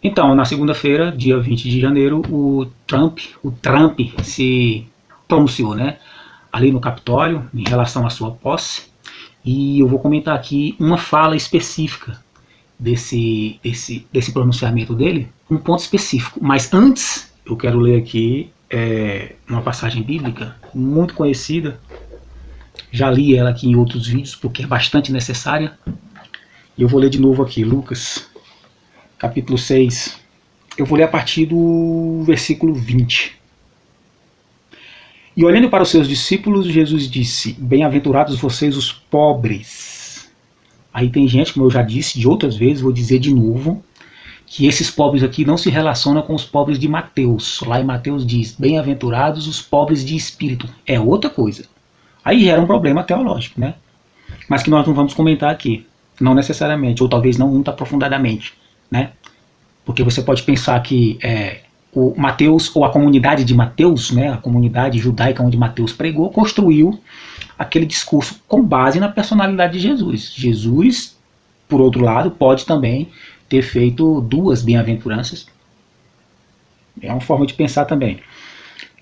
Então, na segunda-feira, dia 20 de janeiro, o Trump se pronunciou, né, ali no Capitólio, em relação à sua posse, e eu vou comentar aqui uma fala específica desse pronunciamento dele, um ponto específico. Mas antes, eu quero ler aqui uma passagem bíblica muito conhecida, já li ela aqui em outros vídeos, porque é bastante necessária, e eu vou ler de novo aqui, Lucas, capítulo 6, eu vou ler a partir do versículo 20. E olhando para os seus discípulos, Jesus disse: bem-aventurados vocês os pobres. Aí tem gente, como eu já disse de outras vezes, vou dizer de novo, que esses pobres aqui não se relacionam com os pobres de Mateus. Lá em Mateus diz: bem-aventurados os pobres de espírito. É outra coisa. Aí gera um problema teológico, né? Mas que nós não vamos comentar aqui. Não necessariamente, ou talvez não muito aprofundadamente, né? Porque você pode pensar que o Mateus, ou a comunidade de Mateus, né, a comunidade judaica onde Mateus pregou, construiu aquele discurso com base na personalidade de Jesus. Jesus, por outro lado, pode também ter feito duas bem-aventuranças. É uma forma de pensar também.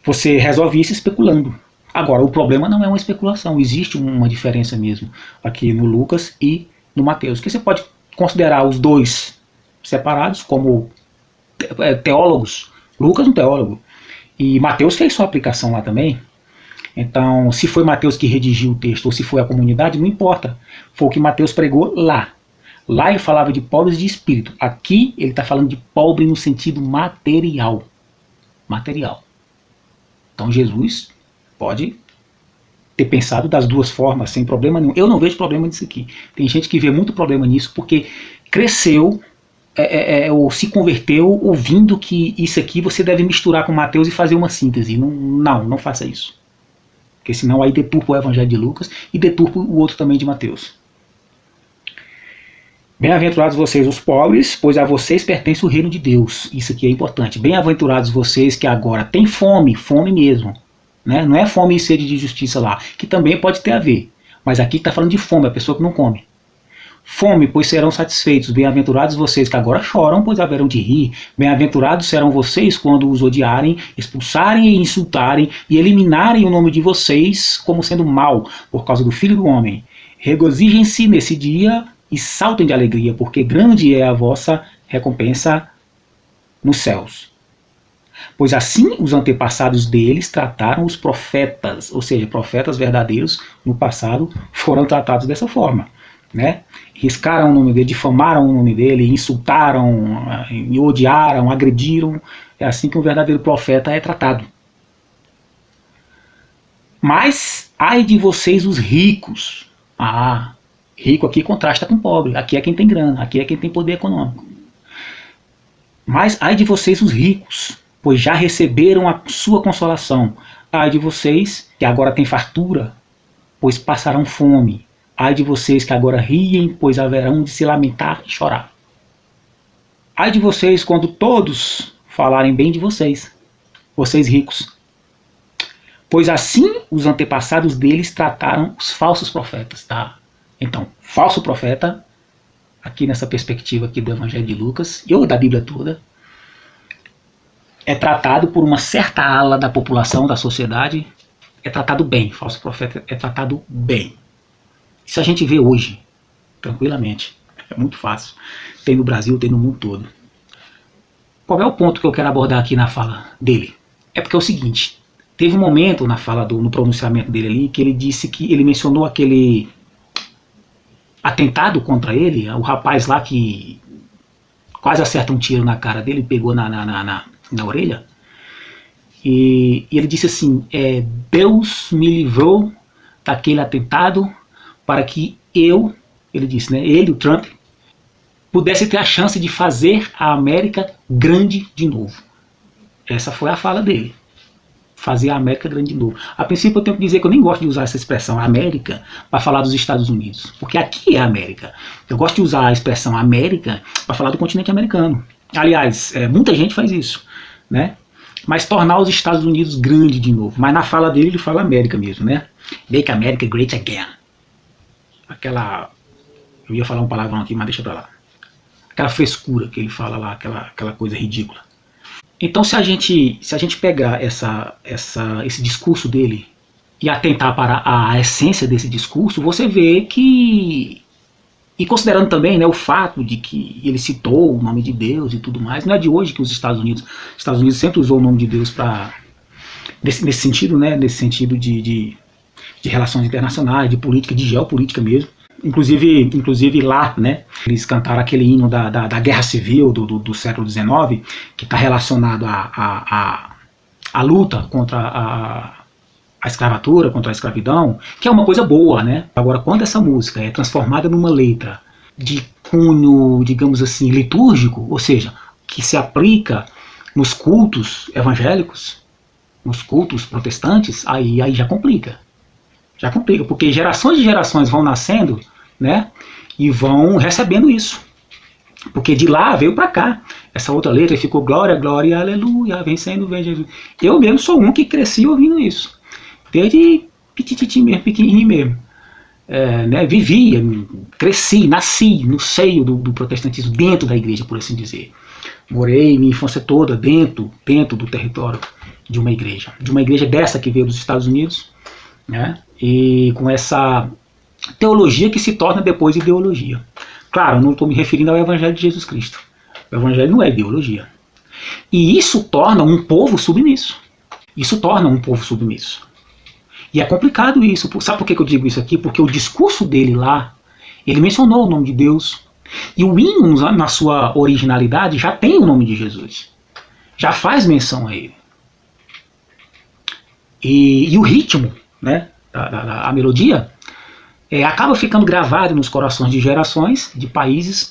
Você resolve isso especulando. Agora, o problema não é uma especulação, existe uma diferença mesmo aqui no Lucas e no Mateus, que você pode considerar os dois separados como teólogos. Lucas um teólogo, e Mateus fez sua aplicação lá também. Então, se foi Mateus que redigiu o texto ou se foi a comunidade, não importa. Foi o que Mateus pregou lá. Lá ele falava de pobres de espírito. Aqui ele está falando de pobre no sentido material. Material. Então Jesus pode ter pensado das duas formas, sem problema nenhum. Eu não vejo problema nisso aqui. Tem gente que vê muito problema nisso porque cresceu ou se converteu ouvindo que isso aqui você deve misturar com Mateus e fazer uma síntese. Não faça isso. Porque senão aí deturpa o evangelho de Lucas e deturpa o outro também de Mateus. Bem-aventurados vocês os pobres, pois a vocês pertence o reino de Deus. Isso aqui é importante. Bem-aventurados vocês que agora têm fome, fome mesmo. Né? Não é fome e sede de justiça lá, que também pode ter a ver. Mas aqui está falando de fome, a pessoa que não come. Fome, pois serão satisfeitos. Bem-aventurados vocês que agora choram, pois haverão de rir. Bem-aventurados serão vocês quando os odiarem, expulsarem e insultarem e eliminarem o nome de vocês como sendo mau por causa do Filho do Homem. Regozijem-se nesse dia e saltem de alegria, porque grande é a vossa recompensa nos céus. Pois assim os antepassados deles trataram os profetas, ou seja, profetas verdadeiros no passado foram tratados dessa forma. Né? Riscaram o nome dele, difamaram o nome dele, insultaram, odiaram, agrediram. É assim que um verdadeiro profeta é tratado. Mas ai de vocês os ricos. Rico aqui contrasta com pobre. Aqui é quem tem grana, aqui é quem tem poder econômico. Mas ai de vocês os ricos, pois já receberam a sua consolação. Ai de vocês que agora têm fartura, pois passarão fome. Ai de vocês que agora riem, pois haverão de se lamentar e chorar. Ai de vocês quando todos falarem bem de vocês, vocês ricos. Pois assim os antepassados deles trataram os falsos profetas. Tá? Então, falso profeta, aqui nessa perspectiva aqui do Evangelho de Lucas, ou da Bíblia toda, é tratado por uma certa ala da população, da sociedade, é tratado bem. Falso profeta é tratado bem. Isso a gente vê hoje, tranquilamente. É muito fácil. Tem no Brasil, tem no mundo todo. Qual é o ponto que eu quero abordar aqui na fala dele? É porque é o seguinte, teve um momento na fala no pronunciamento dele ali, que ele disse que ele mencionou aquele atentado contra ele, o rapaz lá que quase acerta um tiro na cara dele, pegou na orelha, e ele disse assim, Deus me livrou daquele atentado para que ele disse, né, ele, o Trump, pudesse ter a chance de fazer a América grande de novo. Essa foi a fala dele. Fazer a América grande de novo. A princípio eu tenho que dizer que eu nem gosto de usar essa expressão América para falar dos Estados Unidos, porque aqui é a América. Eu gosto de usar a expressão América para falar do continente americano. Aliás, muita gente faz isso, né? Mas tornar os Estados Unidos grande de novo. Mas na fala dele ele fala América mesmo, né? Make America Great Again. Eu ia falar um palavrão aqui, mas deixa pra lá. aquela frescura que ele fala lá, aquela coisa ridícula. Então se a gente pegar esse discurso dele e atentar para a essência desse discurso, você vê que, e considerando também, né, o fato de que ele citou o nome de Deus e tudo mais, não é de hoje que os Estados Unidos sempre usou o nome de Deus para nesse sentido, né, nesse sentido de relações internacionais, de política, de geopolítica mesmo. Inclusive lá, né, eles cantaram aquele hino da Guerra Civil do século XIX, que está relacionado à luta contra a escravatura, contra a escravidão, que é uma coisa boa, né? Agora, quando essa música é transformada numa letra de cunho, digamos assim, litúrgico, ou seja, que se aplica nos cultos evangélicos, nos cultos protestantes, aí já complica. Já complica, porque gerações e gerações vão nascendo, né, e vão recebendo isso. Porque de lá veio para cá. Essa outra letra ficou glória, glória, aleluia, vencendo, vem Jesus. Eu mesmo sou um que cresci ouvindo isso. Desde pitititim mesmo, pequenininho mesmo. Né, vivia, cresci, nasci no seio do protestantismo, dentro da igreja, por assim dizer. Morei minha infância toda dentro do território de uma igreja dessa que veio dos Estados Unidos, né, e com essa teologia que se torna depois ideologia. Claro, eu não estou me referindo ao Evangelho de Jesus Cristo. O Evangelho não é ideologia. E isso torna um povo submisso. E é complicado isso. Sabe por que eu digo isso aqui? Porque o discurso dele lá, ele mencionou o nome de Deus. E o hino, na sua originalidade, já tem o nome de Jesus. Já faz menção a ele. E o ritmo, né, a melodia, acaba ficando gravado nos corações de gerações, de países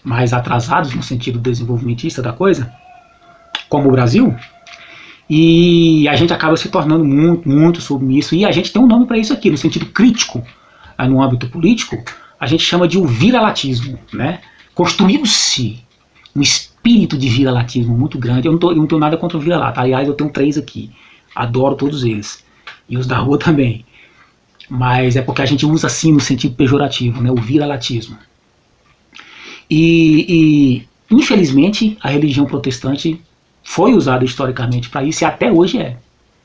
mais atrasados no sentido desenvolvimentista da coisa, como o Brasil, e a gente acaba se tornando muito, muito submisso, e a gente tem um nome para isso aqui, no sentido crítico, no âmbito político, a gente chama de o viralatismo, né? Construiu-se um espírito de viralatismo muito grande. Eu não tenho nada contra o vira-lata, aliás, eu tenho 3 aqui, adoro todos eles, e os da rua também. Mas é porque a gente usa assim no sentido pejorativo, né, o viralatismo. E infelizmente a religião protestante foi usada historicamente para isso e até hoje é.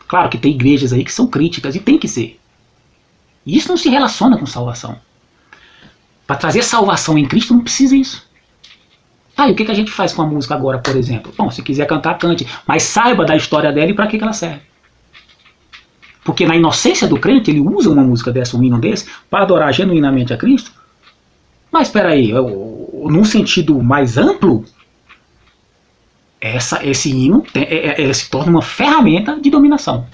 Claro que tem igrejas aí que são críticas e tem que ser. E isso não se relaciona com salvação. Para trazer salvação em Cristo não precisa isso. E o que a gente faz com a música agora, por exemplo? Bom, se quiser cantar, cante, mas saiba da história dela e para que ela serve. Porque na inocência do crente, ele usa uma música dessa, um hino desse, para adorar genuinamente a Cristo. Mas espera aí, num sentido mais amplo, esse hino se torna uma ferramenta de dominação.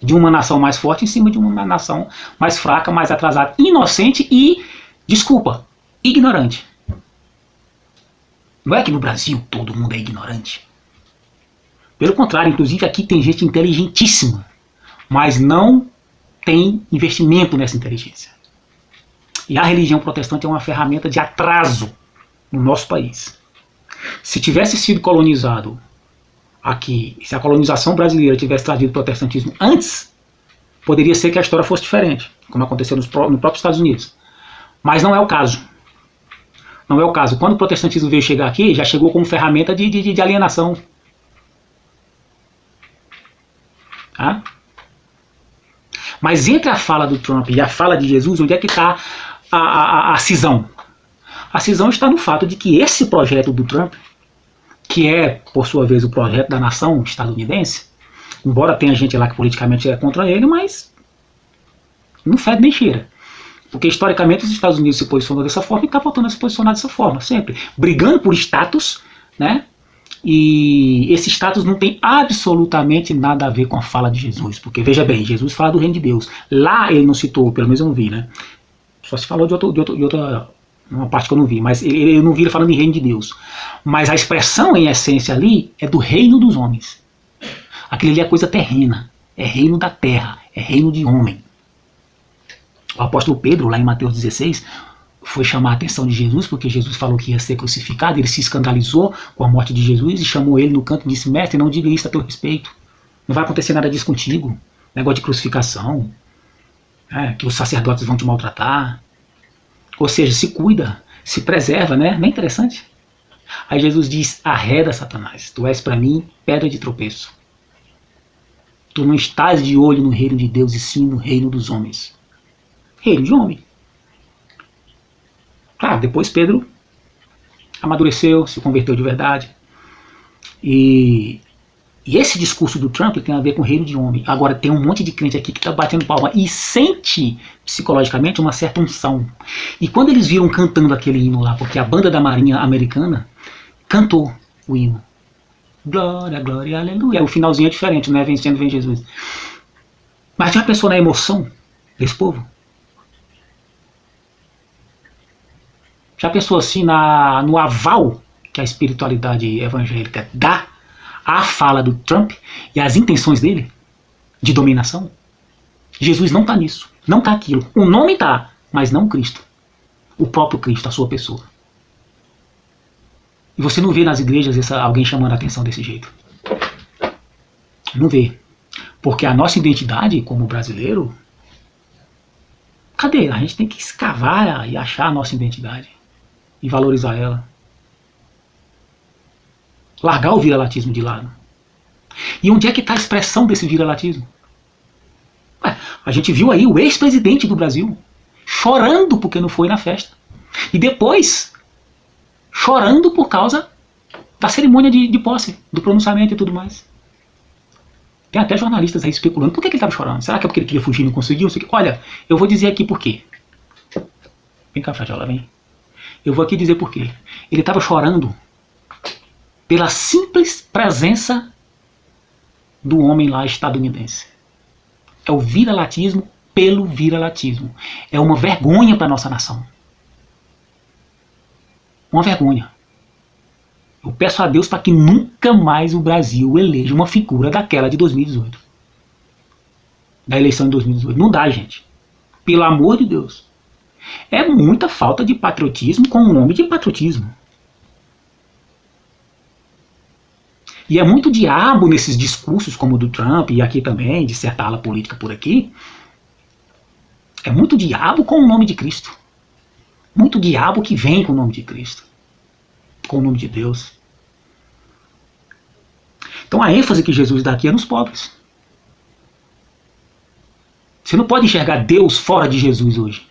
De uma nação mais forte em cima de uma nação mais fraca, mais atrasada, inocente e, desculpa, ignorante. Não é que no Brasil todo mundo é ignorante. Pelo contrário, inclusive aqui tem gente inteligentíssima, mas não tem investimento nessa inteligência. E a religião protestante é uma ferramenta de atraso no nosso país. Se tivesse sido colonizado aqui, se a colonização brasileira tivesse trazido o protestantismo antes, poderia ser que a história fosse diferente, como aconteceu no próprio Estados Unidos. Mas não é o caso. Não é o caso. Quando o protestantismo veio chegar aqui, já chegou como ferramenta de alienação. Mas entre a fala do Trump e a fala de Jesus, onde é que está a cisão? A cisão está no fato de que esse projeto do Trump, que é, por sua vez, o projeto da nação estadunidense, embora tenha gente lá que politicamente é contra ele, mas não fede nem cheira. Porque historicamente os Estados Unidos se posicionam dessa forma e está voltando a se posicionar dessa forma, sempre. Brigando por status, né? E esse status não tem absolutamente nada a ver com a fala de Jesus. Porque, veja bem, Jesus fala do reino de Deus. Lá ele não citou, pelo menos eu não vi, né? Só se falou de outra uma parte que eu não vi, mas eu não vi ele falando em reino de Deus. Mas a expressão em essência ali é do reino dos homens. Aquilo ali é coisa terrena, é reino da terra, é reino de homem. O apóstolo Pedro, lá em Mateus 16, foi chamar a atenção de Jesus, porque Jesus falou que ia ser crucificado, ele se escandalizou com a morte de Jesus e chamou ele no canto e disse: mestre, não diga isso a teu respeito, não vai acontecer nada disso contigo, negócio de crucificação, que os sacerdotes vão te maltratar. Ou seja, se cuida. se preserva, né? Não é interessante? Aí Jesus diz, arreda Satanás, tu és para mim pedra de tropeço. Tu não estás de olho no reino de Deus e sim no reino dos homens. Reino de homem. Claro, depois Pedro amadureceu, se converteu de verdade. E esse discurso do Trump tem a ver com o reino de homem. Agora tem um monte de crente aqui que está batendo palma e sente psicologicamente uma certa unção. E quando eles viram cantando aquele hino lá, porque a banda da Marinha Americana cantou o hino. Glória, glória, aleluia. O finalzinho é diferente, não é vencendo, vem Jesus. Mas já pensou na emoção desse povo? Já pensou assim no aval que a espiritualidade evangélica dá à fala do Trump e às intenções dele de dominação? Jesus não está nisso, não está aquilo. O nome está, mas não Cristo. O próprio Cristo, a sua pessoa. E você não vê nas igrejas alguém chamando a atenção desse jeito. Não vê. Porque a nossa identidade como brasileiro, cadê? A gente tem que escavar e achar a nossa identidade. E valorizar ela. Largar o viralatismo de lado. E onde é que está a expressão desse viralatismo? A gente viu aí o ex-presidente do Brasil chorando porque não foi na festa. E depois chorando por causa da cerimônia de posse, do pronunciamento e tudo mais. Tem até jornalistas aí especulando. Por que ele estava chorando? Será que é porque ele queria fugir e não conseguiu? Olha, eu vou dizer aqui por quê. Vem cá, Frajola, vem. Eu vou aqui dizer por quê. Ele estava chorando pela simples presença do homem lá estadunidense. É o viralatismo pelo viralatismo. É uma vergonha para a nossa nação. Uma vergonha. Eu peço a Deus para que nunca mais o Brasil eleja uma figura daquela de 2018. Da eleição de 2018. Não dá, gente. Pelo amor de Deus. É muita falta de patriotismo com o nome de patriotismo. E é muito diabo nesses discursos como o do Trump e aqui também, de certa ala política por aqui. É muito diabo com o nome de Cristo. Muito diabo que vem com o nome de Cristo. Com o nome de Deus. Então a ênfase que Jesus dá aqui é nos pobres. Você não pode enxergar Deus fora de Jesus hoje.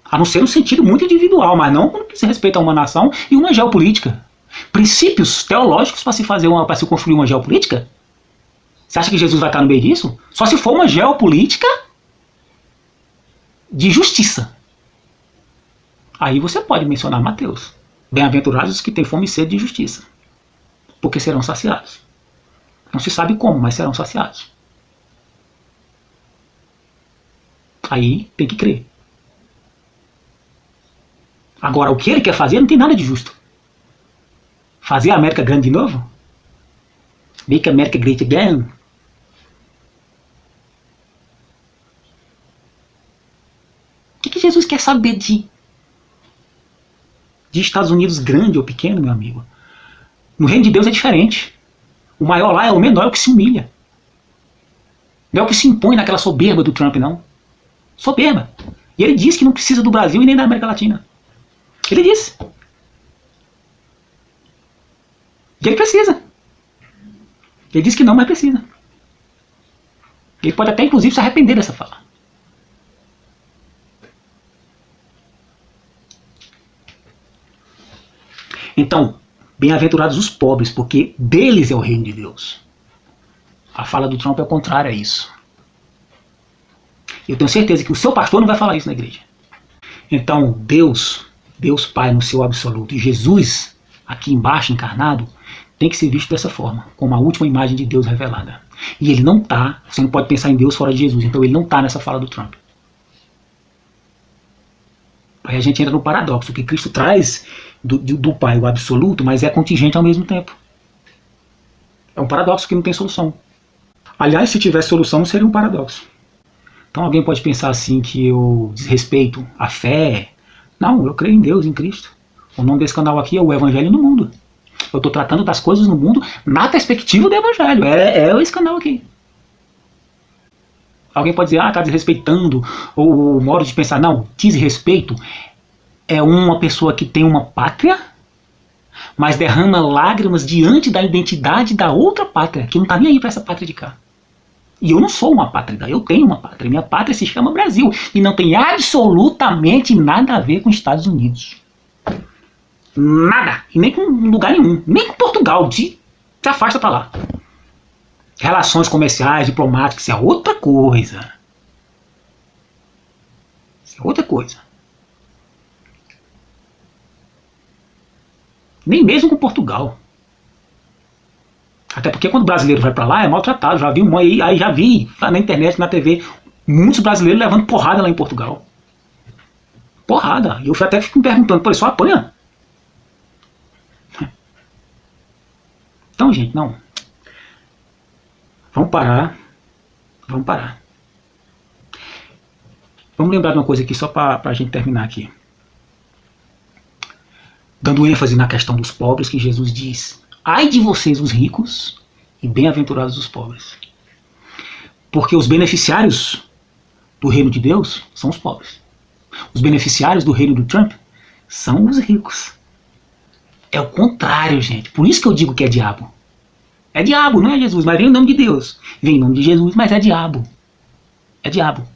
A não ser no sentido muito individual, mas não quando se respeita a uma nação e uma geopolítica. Princípios teológicos para se construir uma geopolítica? Você acha que Jesus vai estar no meio disso? Só se for uma geopolítica de justiça. Aí você pode mencionar Mateus. Bem-aventurados os que têm fome e sede de justiça, porque serão saciados. Não se sabe como, mas serão saciados. Aí tem que crer. Agora, o que ele quer fazer não tem nada de justo. Fazer a América grande de novo? Make America great again? O que Jesus quer saber de Estados Unidos grande ou pequeno, meu amigo? No reino de Deus é diferente. O maior lá é o menor, é o que se humilha. Não é o que se impõe naquela soberba do Trump, não. Soberba. E ele diz que não precisa do Brasil e nem da América Latina. Ele disse. E ele precisa. Ele diz que não, mas precisa. Ele pode até, inclusive, se arrepender dessa fala. Então, bem-aventurados os pobres, porque deles é o reino de Deus. A fala do Trump é o contrário a isso. Eu tenho certeza que o seu pastor não vai falar isso na igreja. Então, Deus Pai no seu absoluto, e Jesus, aqui embaixo, encarnado, tem que ser visto dessa forma, como a última imagem de Deus revelada. E ele não está, você não pode pensar em Deus fora de Jesus, então ele não está nessa fala do Trump. Aí a gente entra no paradoxo, que Cristo traz do Pai o absoluto, mas é contingente ao mesmo tempo. É um paradoxo que não tem solução. Aliás, se tivesse solução, não seria um paradoxo. Então alguém pode pensar assim que eu desrespeito a fé. Não, eu creio em Deus, em Cristo. O nome desse canal aqui é o Evangelho no Mundo. Eu estou tratando das coisas no mundo na perspectiva do Evangelho. É esse canal aqui. Alguém pode dizer, está desrespeitando o modo de pensar. Não, desrespeito é uma pessoa que tem uma pátria, mas derrama lágrimas diante da identidade da outra pátria, que não está nem aí para essa pátria de cá. E eu não sou uma pátrida, eu tenho uma pátria. Minha pátria se chama Brasil. E não tem absolutamente nada a ver com Estados Unidos. Nada. E nem com lugar nenhum. Nem com Portugal. Se afasta para lá. Relações comerciais, diplomáticas, isso é outra coisa. Isso é outra coisa. Nem mesmo com Portugal. Até porque quando o brasileiro vai para lá é maltratado. Já vi aí já vi na internet, na TV, muitos brasileiros levando porrada lá em Portugal. Porrada. E eu até fico me perguntando, pô, ele só apanha? Então, gente, não. Vamos parar. Vamos parar. Vamos lembrar de uma coisa aqui, só para a gente terminar aqui. Dando ênfase na questão dos pobres, que Jesus diz: ai de vocês os ricos e bem-aventurados os pobres. Porque os beneficiários do reino de Deus são os pobres. Os beneficiários do reino do Trump são os ricos. É o contrário, gente. Por isso que eu digo que é diabo. É diabo, não é Jesus, mas vem em nome de Deus. Vem em nome de Jesus, mas é diabo. É diabo.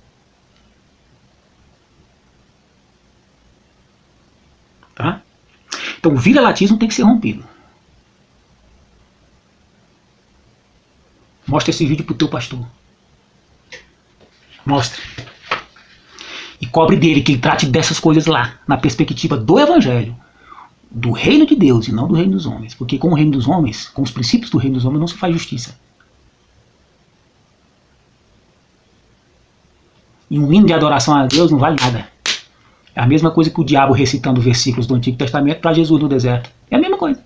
Tá? Então o vira-latismo tem que ser rompido. Mostra esse vídeo pro teu pastor. Mostra. E cobre dele que ele trate dessas coisas lá, na perspectiva do Evangelho, do reino de Deus e não do reino dos homens. Porque com o reino dos homens, com os princípios do reino dos homens, não se faz justiça. E um hino de adoração a Deus não vale nada. É a mesma coisa que o diabo recitando versículos do Antigo Testamento para Jesus no deserto. É a mesma coisa.